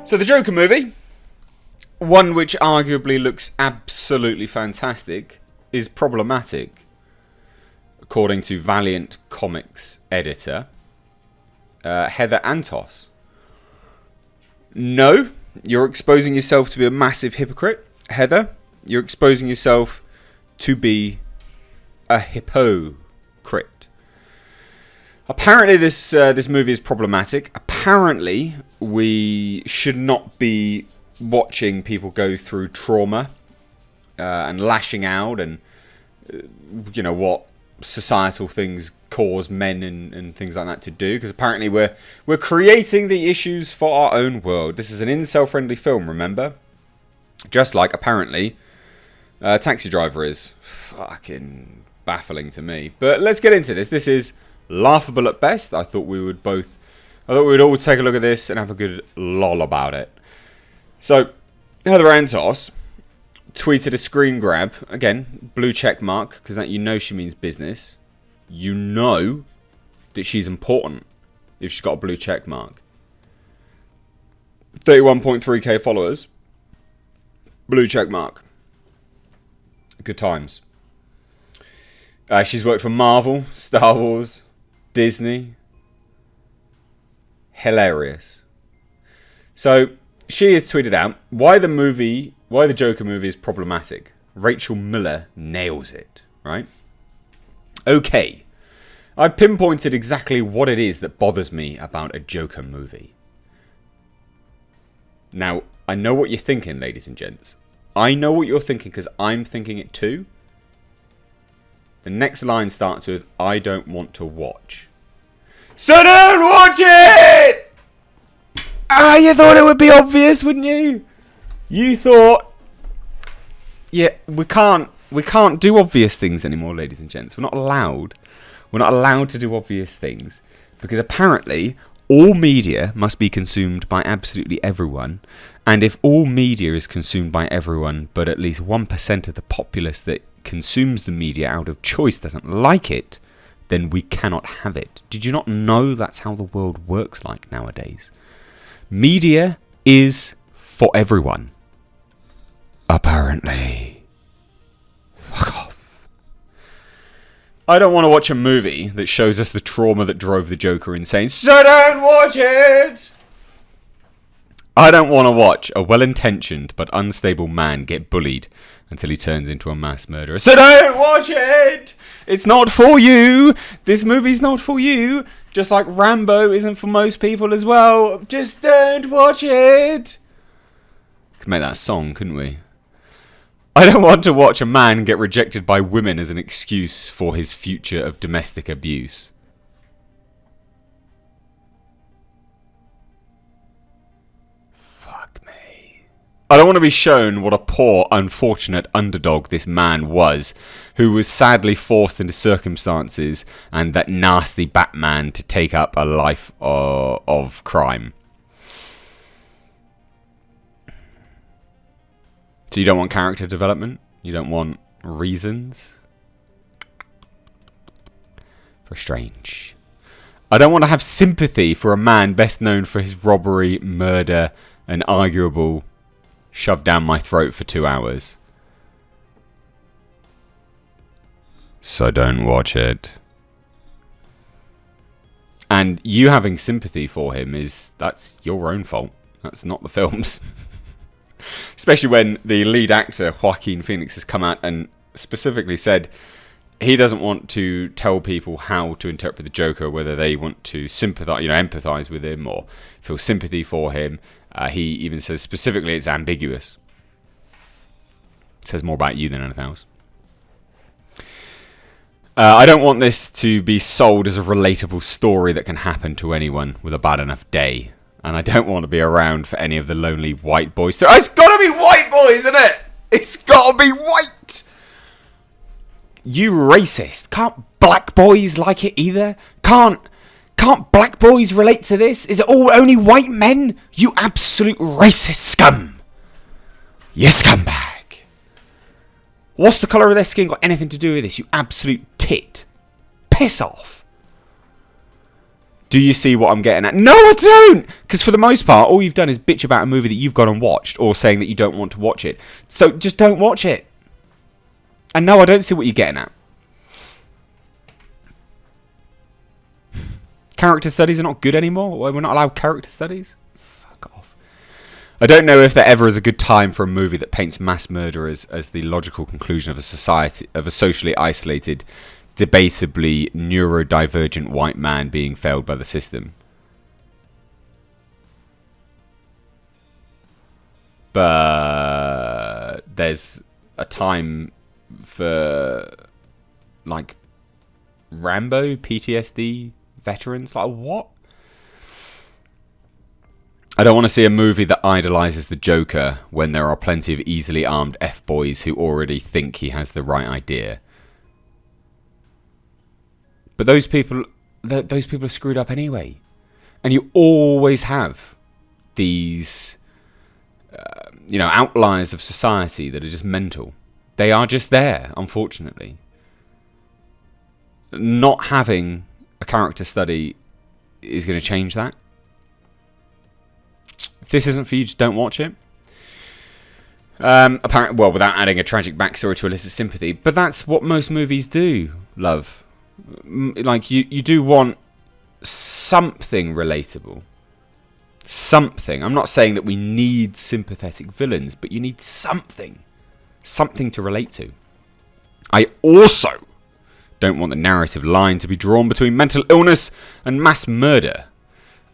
So the Joker movie, one which arguably looks absolutely fantastic, is problematic, according to Valiant Comics editor Heather Antos. No, you're exposing yourself to be a massive hypocrite, Heather. You're exposing yourself to be a hypocrite. Apparently this movie is problematic. Apparently we should not be watching people go through trauma and lashing out and what societal things cause men and things like that to do, because apparently we're creating the issues for our own world. This is an incel-friendly film, remember? Just like apparently Taxi Driver is. Fucking baffling to me. But let's get into this. This is laughable at best. I thought we would all take a look at this and have a good lol about it. So Heather Antos tweeted a screen grab, again, blue check mark, because that she means business. You know that she's important if she's got a blue check mark. 31.3k followers. Blue check mark. Good times. She's worked for Marvel, Star Wars, Disney. Hilarious. So she has tweeted out why the Joker movie is problematic. Rachel Miller nails it, right? Okay, I've pinpointed exactly what it is that bothers me about a Joker movie. Now, I know what you're thinking, ladies and gents. I know what you're thinking because I'm thinking it too. The next line starts with, I don't want to watch. So don't watch it! You thought it would be obvious, wouldn't you? You thought, yeah, we can't do obvious things anymore, ladies and gents. We're not allowed to do obvious things because apparently all media must be consumed by absolutely everyone. And if all media is consumed by everyone, but at least 1% of the populace that consumes the media out of choice doesn't like it, then we cannot have it. Did you not know that's how the world works like nowadays? Media is for everyone. Apparently. Fuck off. I don't want to watch a movie that shows us the trauma that drove the Joker insane, so don't watch it! I don't want to watch a well-intentioned but unstable man get bullied until he turns into a mass murderer, so don't watch it! It's not for you! This movie's not for you! Just like Rambo isn't for most people as well. Just don't watch it! Could make that a song, couldn't we? I don't want to watch a man get rejected by women as an excuse for his future of domestic abuse. Fuck me. I don't want to be shown what a poor, unfortunate underdog this man was, who was sadly forced into circumstances and that nasty Batman to take up a life of crime. So you don't want character development? You don't want reasons? For strange. I don't want to have sympathy for a man best known for his robbery, murder, and arguable shove down my throat for 2 hours. So don't watch it. And you having sympathy for him that's your own fault. That's not the film's. Especially when the lead actor, Joaquin Phoenix, has come out and specifically said he doesn't want to tell people how to interpret the Joker, whether they want to sympathize, empathize with him or feel sympathy for him. He even says specifically it's ambiguous. It says more about you than anything else. I don't want this to be sold as a relatable story that can happen to anyone with a bad enough day. And I don't want to be around for any of the lonely white boys. It's got to be white boys, isn't it? It's got to be white. You racist. Can't black boys like it either? Can't black boys relate to this? Is it all only white men? You absolute racist scum. You scumbag. What's the colour of their skin got anything to do with this? You absolute tit. Piss off. Do you see what I'm getting at? No, I don't! Because for the most part, all you've done is bitch about a movie that you've gone and watched, or saying that you don't want to watch it. So just don't watch it. And no, I don't see what you're getting at. Character studies are not good anymore? We're not allowed character studies? Fuck off. I don't know if there ever is a good time for a movie that paints mass murder as the logical conclusion of a society, of a socially isolated, debatably neurodivergent white man being failed by the system. But there's a time for, like, Rambo, PTSD veterans. Like, what? I don't want to see a movie that idolizes the Joker when there are plenty of easily armed F-boys who already think he has the right idea. But those people are screwed up anyway. And you always have these, outliers of society that are just mental. They are just there, unfortunately. Not having a character study is going to change that. If this isn't for you, just don't watch it. Without adding a tragic backstory to elicit sympathy. But that's what most movies do, love. Like, you do want something relatable. Something. I'm not saying that we need sympathetic villains, but you need something. Something to relate to. I also don't want the narrative line to be drawn between mental illness and mass murder.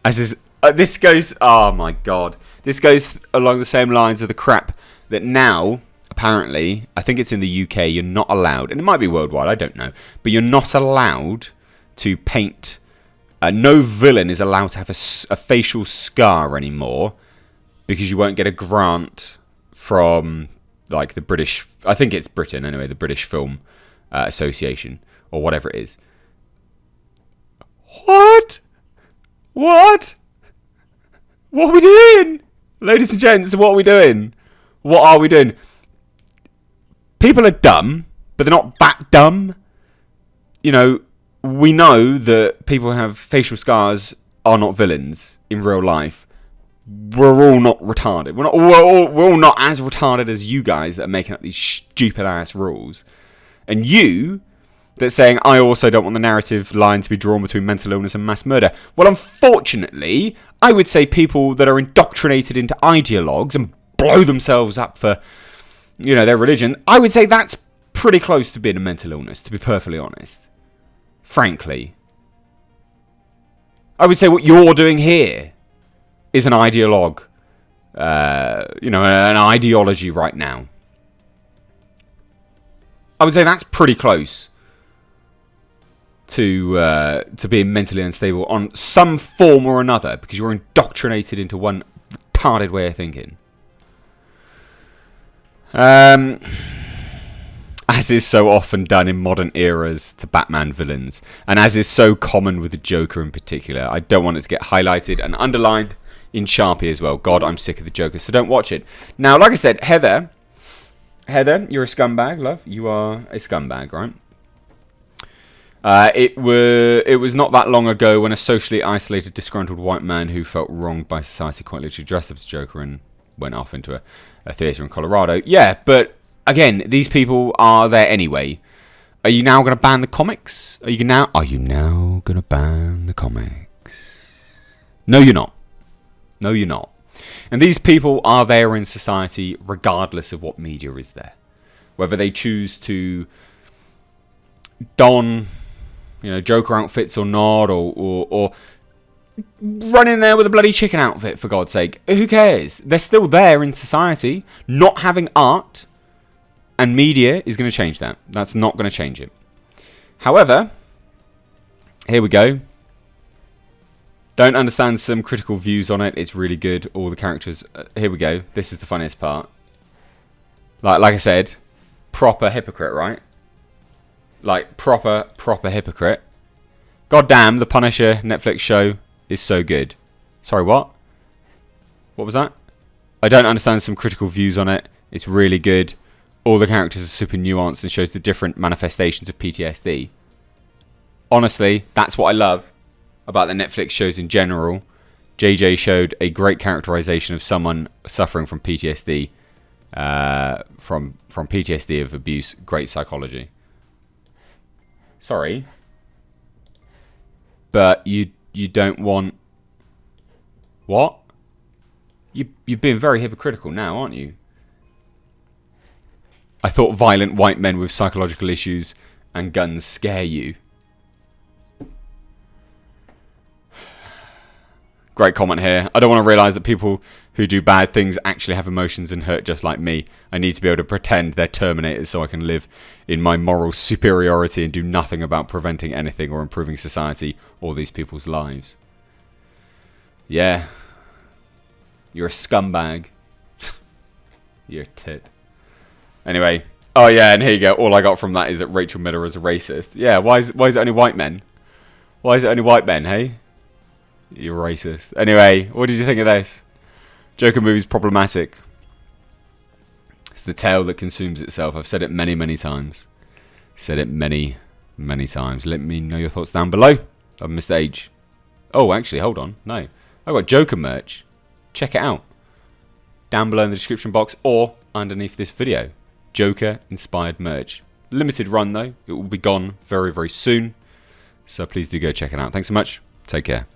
As is... this goes... Oh, my God. This goes along the same lines of the crap that now... Apparently, I think it's in the UK, you're not allowed, and it might be worldwide, I don't know, but you're not allowed to paint, no villain is allowed to have a facial scar anymore, because you won't get a grant from, like, the British, I think it's Britain anyway, the British Film Association, or whatever it is. What? What are we doing? Ladies and gents, what are we doing? What are we doing? People are dumb, but they're not that dumb. We know that people who have facial scars are not villains in real life. We're all not retarded. We're all not as retarded as you guys that are making up these stupid ass rules. And you, that's saying, I also don't want the narrative line to be drawn between mental illness and mass murder. Well, unfortunately, I would say people that are indoctrinated into ideologues and blow themselves up for... their religion, I would say that's pretty close to being a mental illness, to be perfectly honest. Frankly. I would say what you're doing here is an ideologue. An ideology right now. I would say that's pretty close to being mentally unstable on some form or another, because you're indoctrinated into one retarded way of thinking. As is so often done in modern eras to Batman villains, and as is so common with the Joker in particular. I don't want it to get highlighted and underlined in Sharpie as well. God, I'm sick of the Joker, so don't watch it. Now, like I said, Heather, you're a scumbag, love. You are a scumbag, right? It was not that long ago when a socially isolated, disgruntled white man who felt wronged by society quite literally dressed up as Joker and went off into a theatre in Colorado. Yeah, but again, these people are there anyway. Are you now going to ban the comics? Are you now going to ban the comics? No, you're not. No, you're not. And these people are there in society regardless of what media is there. Whether they choose to don, Joker outfits or not, or run in there with a bloody chicken outfit, for God's sake. Who cares? They're still there in society. Not having art and media is going to change that. That's not going to change it. However, here we go. Don't understand some critical views on it. It's really good. All the characters. Here we go. This is the funniest part. Like I said, proper hypocrite, right? Like proper hypocrite. God damn, the Punisher Netflix show is so good. Sorry, what? What was that? I don't understand some critical views on it. It's really good. All the characters are super nuanced and shows the different manifestations of PTSD. Honestly, that's what I love. about the Netflix shows in general. JJ showed a great characterization of someone suffering from PTSD, from PTSD of abuse. Great psychology. Sorry, but you don't want what? You're being very hypocritical now, aren't you? I thought violent white men with psychological issues and guns scare you. Great comment here. I don't want to realise that people who do bad things actually have emotions and hurt just like me. I need to be able to pretend they're Terminators so I can live in my moral superiority and do nothing about preventing anything or improving society or these people's lives. Yeah. You're a scumbag. You're a tit. Anyway. Oh yeah, and here you go. All I got from that is that Rachel Miller is a racist. Yeah, why is it only white men? Why is it only white men, hey? You're racist. Anyway, what did you think of this? Joker movie's problematic. It's the tail that consumes itself. I've said it many, many times. Said it many, many times. Let me know your thoughts down below. I've missed age. Oh, actually, hold on. No. I've got Joker merch. Check it out. Down below in the description box or underneath this video. Joker inspired merch. Limited run though. It will be gone very, very soon. So please do go check it out. Thanks so much. Take care.